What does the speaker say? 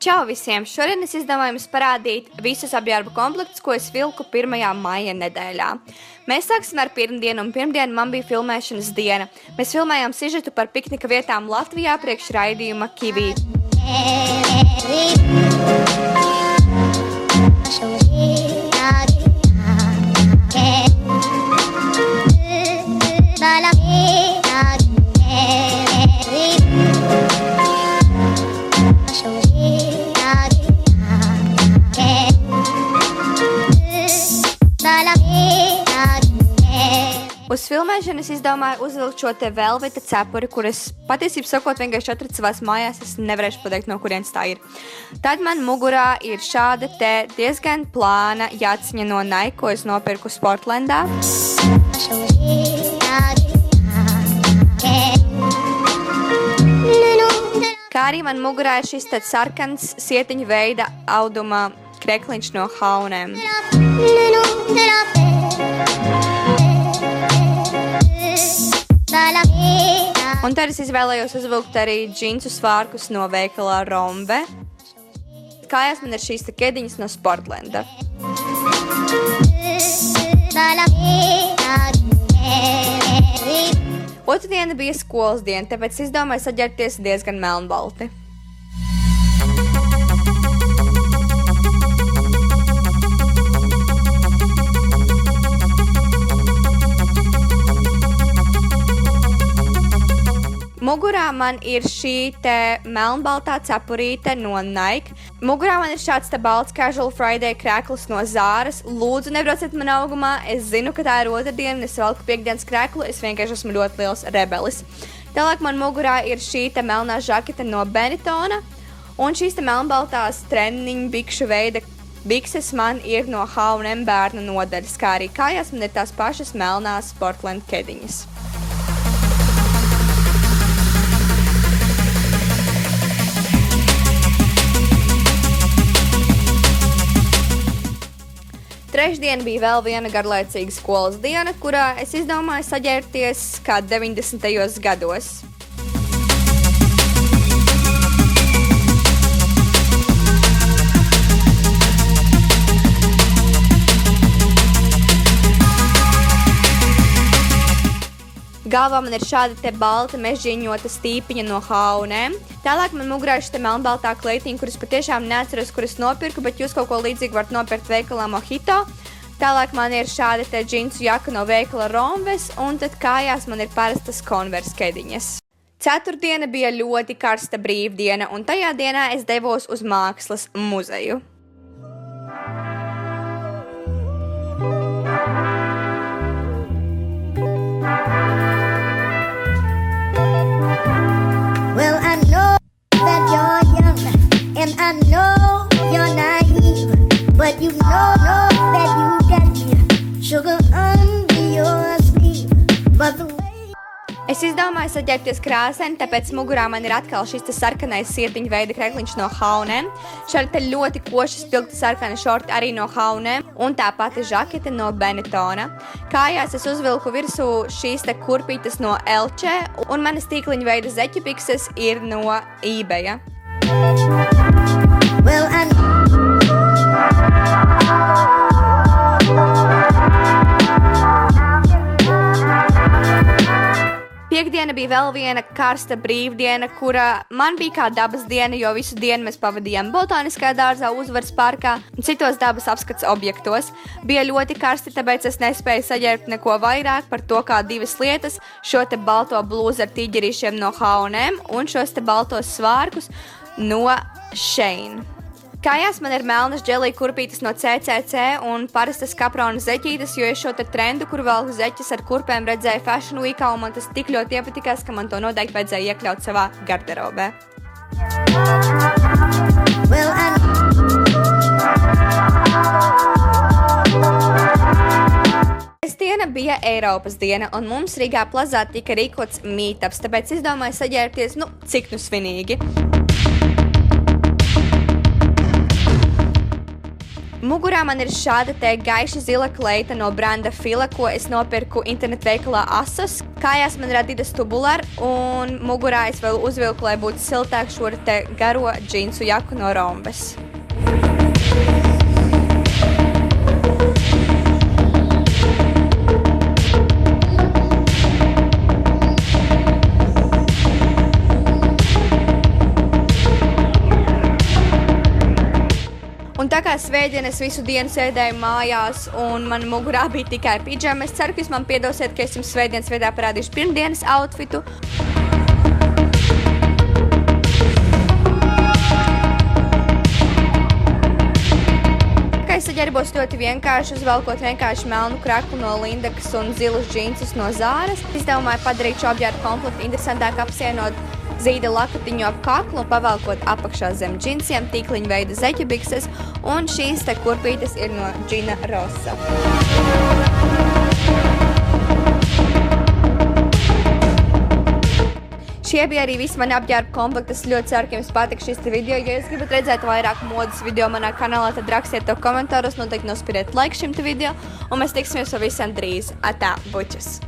Čau visiem! Šodien es izdomāju jums parādīt visus apģērba komplektus, ko es vilku 1. maija nedēļā. Mēs sāksim ar pirmdienu, un pirmdienu man bija filmēšanas diena. Mēs filmējām sižetu par piknika vietām Latvijā priekš raidījuma Kivī. Uz filmēšanu es izdomāju uzvilkt šo te velveta cepuri, kuras patiesībā sakot vienkārši atradu savās mājās, es nevarēšu pateikt, no kurienes tā ir. Tad man mugurā ir šāda te diezgan plāna jaciņa no Nike, ko es nopirku Sportlandā. Kā arī man mugurā ir šis tad sarkans sietiņa veida auduma krekliņš no H&M. Un tad es izvēlējos uzvilkt arī džinsu svārkus no veikalā Romve. Kājās man ir šīs te kediņas no Sportlanda. Otrdiena bija skolas diena, tāpēc izdomāju saģērbties diezgan melnbalti. Mugurā man ir šī te melnbaltā cepurīte no Nike. Mugurā man ir šāds te balts Casual Friday krēkls no Zāras. Lūdzu, nebrauciet man augumā. Es zinu, ka tā ir otrdiena, un es velku piekdienas krēklu. Es vienkārši esmu ļoti liels rebelis. Tālāk man mugurā ir šī te melnā žakete no Benetona. Un šīs te melnbaltās treniņu bikšu veida bikses man ir no H&M bērnu nodaļas, kā arī kājās man ir tās pašas melnās Sportland kediņas. Trešdiena bija vēl viena garlaicīga skolas diena, kurā es izdomāju saģērbties kā 90. gados. Galvā man ir šāda te balta mežģīņota stīpiņa no H&M. Tālāk man mugurā ir šī melnbaltā kleitiņa, kuras patiešām neatceros, kuras nopirku, bet jūs kaut ko līdzīgu varat nopirkt veikalā Mojito. Tālāk man ir šāda te džinsu jaka no veikala Romves, un tad kājās man ir parastas Converse kediņas. Ceturtdiena bija ļoti karsta brīvdiena, un tajā dienā es devos uz mākslas muzeju. Well, I know that you're young, and I know you're naive, but you know that you got me sugar under your sleeve, but the way... Es izdomāju saģērbties krāsaini, tāpēc mugurā man ir atkal šis te sarkanais sietiņa veida krekliņš no H&M, šādi te ļoti koši spilgti sarkani šorti arī no H&M un tā pati žakete no Benetona. Kājās es uzvilku virsū šīs te kurpītes no Elčē, un manas tīkliņa veida zeķu bikses ir no eBaya. Well, Piektdiena bija vēl viena karsta brīvdiena, kura man bija kā dabas diena, jo visu dienu mēs pavadījām Botaniskajā dārzā, Uzvaras parkā un citos dabas apskats objektos. Bija ļoti karsti, tāpēc es nespēju saģērbt neko vairāk par to kā divas lietas, šo te balto blūzu ar tīģerīšiem no H&M un šos te baltos svārkus no Shein. Kājās man ir melnas dželija kurpītes no CCC un parastas kaprona zeķītes, jo es šo te trendu, kur velku zeķes ar kurpēm redzēju Fashion Weekā, un man tas tik ļoti iepatikās, ka man to noteikti vajadzēja iekļaut savā garderobē. well, Diena bija Eiropas diena, un mums Rīgā plazā tika rīkots meetups, tāpēc izdomāju saģērbties, cik svinīgi. Mugurā man ir šāda te gaiša zila kleita no branda Fila, ko es nopirku internetveikalā Asos. Kājās man ir Adidas Tubular, un mugurā es vēl uzvilku, lai būtu siltāk šo te garo džinsu jaku no Rombes. Un tā kā svētdien es visu dienu sēdēju mājās un man mugurā bija tikai pidžama, es ceru, ka jūs man piedosiet, ka es jums svētdienas veidā parādīšu pirmdienas outfitu. Kā es saģērbos ļoti vienkārši, uzvelkot vienkārši melnu kraklu no Lindekas un zilus džinsus no Zāras. Es domāju padarīt šo apģērbu komplektu interesantāk apsienot zīda lakatiņu ap kaklu un pavelkot apakšā zem džinsiem tīkliņu veida zeķu bikses, un šīs te kurpītes ir no Gina Rosa. Šie bija arī visi mani apģērbu komplekti. Es ļoti ceru, ka jums patika šis video. Ja jūs gribat redzēt vairāk modas video manā kanālā, tad rakstiet to komentāros, noteikti nospiriet like šim video, un mēs tiksimies pavisam drīz. Atā, bučus!